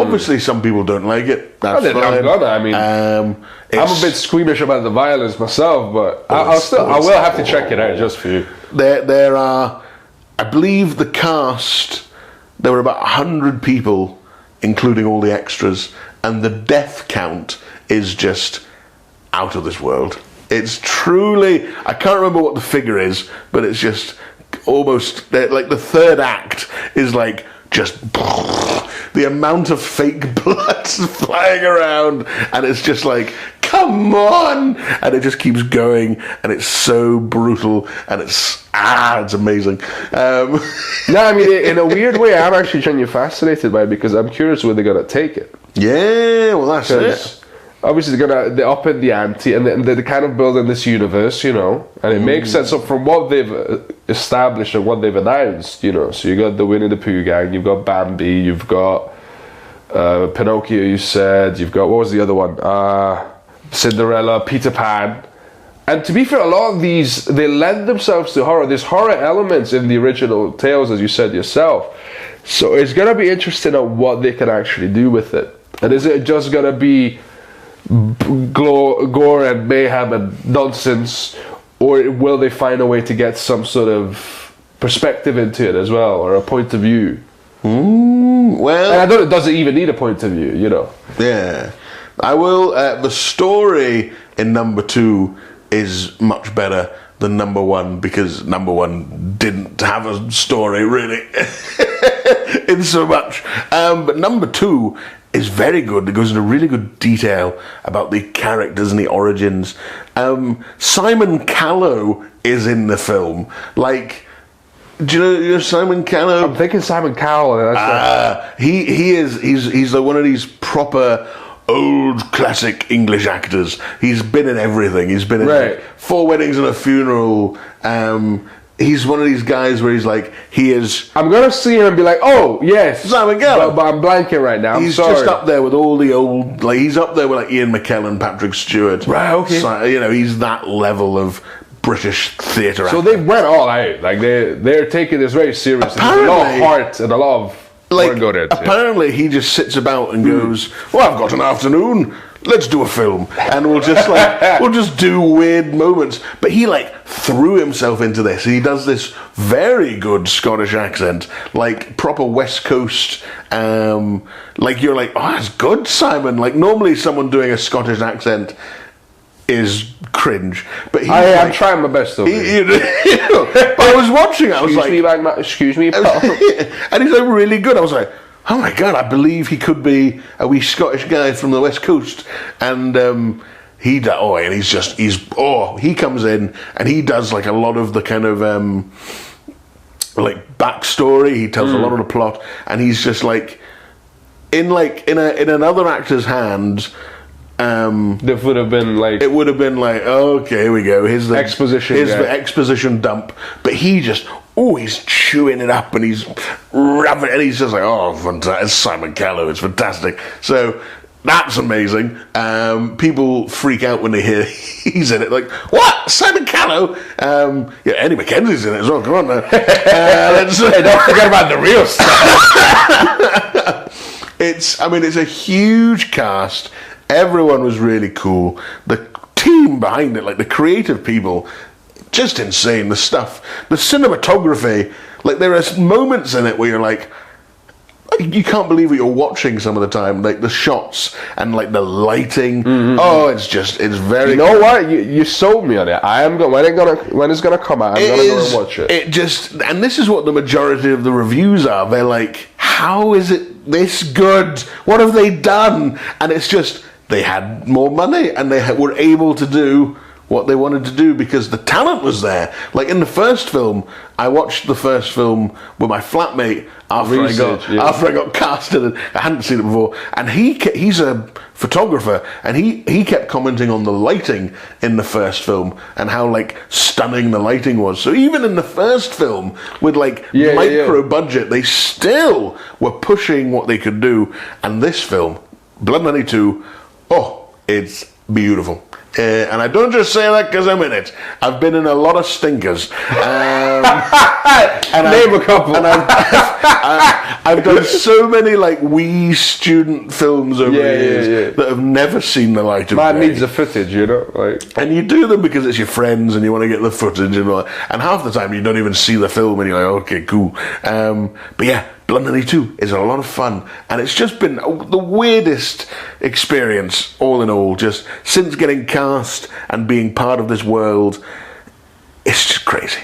Obviously, some people don't like it. That's I'm fine. gonna. I mean, I'm a bit squeamish about the violence myself, but I will have to check it out just for you. There are, I believe, the cast. There were about 100 people, including all the extras, and the death count is just out of this world. It's truly, I can't remember what the figure is, but it's just almost like the third act is like just the amount of fake blood flying around, and it's just like, come on, and it just keeps going, and it's so brutal, and it's amazing. No, I mean, in a weird way, I'm actually genuinely fascinated by it because I'm curious where they're gonna take it. Yeah, well, that's it. Obviously, they're up in the ante, and they're kind of building this universe, you know, and it makes sense from what they've established and what they've announced, you know. So you got the Winnie the Pooh gang, you've got Bambi, you've got Pinocchio. You said you've got, what was the other one? Cinderella, Peter Pan. And to be fair, a lot of these, they lend themselves to horror. There's horror elements in the original tales, as you said yourself. So it's gonna be interesting on what they can actually do with it. And is it just gonna be gore and mayhem and nonsense, or will they find a way to get some sort of perspective into it as well, or a point of view? Well, and I don't. Does it even need a point of view? You know. Yeah, I will. The story in number 2 is much better than number 1 because number 1 didn't have a story really, in so much. But number 2 is very good. It goes into really good detail about the characters and the origins. Simon Callow is in the film. Like, do you know Simon Callow? I'm thinking Simon Cowell. He's like one of these proper old classic English actors. He's been in everything. He's been in like 4 Weddings and a Funeral. He's one of these guys where he's like, he is... I'm going to see him and be like, oh, yes. Simon Callow. But I'm blanking right now. He's just up there with all the old... Like, he's up there with like Ian McKellen, Patrick Stewart. Right, okay. So, you know, he's that level of British theatre actor. So they went all out. Like, they're taking this very seriously. There's a lot of heart and a lot of... Like, apparently he just sits about and goes, well, I've got an afternoon, let's do a film, and we'll just do weird moments. But he like threw himself into this. He does this very good Scottish accent, like proper West Coast. Like you're like, oh, that's good, Simon. Like normally someone doing a Scottish accent is cringe, but I'm trying my best though. But I was watching it, I was excuse me, pal. And he's like really good. I was like, oh my god, I believe he could be a wee Scottish guy from the West Coast. And he comes in and he does like a lot of the kind of like backstory. He tells a lot of the plot, and he's just like in another actor's hands. That would have been like... It would have been like, okay, here we go. Here's the exposition dump. But he just, he's chewing it up and he's rubbing, and he's just like, oh, fantastic. It's Simon Callow. It's fantastic. So that's amazing. People freak out when they hear he's in it. Like, what? Simon Callow? Eddie McKenzie's in it as well. Come on now. Don't forget about the real stuff. It's a huge cast. Everyone was really cool. The team behind it, like the creative people, just insane. The stuff, the cinematography, like there are moments in it where you're like, you can't believe what you're watching some of the time. Like the shots and like the lighting. It's very. You know what? You sold me on it. I am going. When it's gonna come out, I'm gonna go and watch it. And this is what the majority of the reviews are. They're like, how is it this good? What have they done? And it's just, they had more money and they were able to do what they wanted to do because the talent was there. Like in the first film, I watched the first film with my flatmate after I got casted, and I hadn't seen it before. And he's a photographer, and he kept commenting on the lighting in the first film and how like stunning the lighting was. So even in the first film, with like micro budget, they still were pushing what they could do. And this film, Blood Money 2, it's beautiful. And I don't just say that because I'm in it. I've been in a lot of stinkers. And Name a couple. And I've done so many like wee student films over the years that have never seen the light of day. Man needs the footage, you know, like. And you do them because it's your friends and you want to get the footage and all that. And half the time you don't even see the film and you're like, okay, cool. But yeah, Blood Money 2 is a lot of fun. And it's just been the weirdest experience, all in all, just since getting cast and being part of this world. It's just crazy.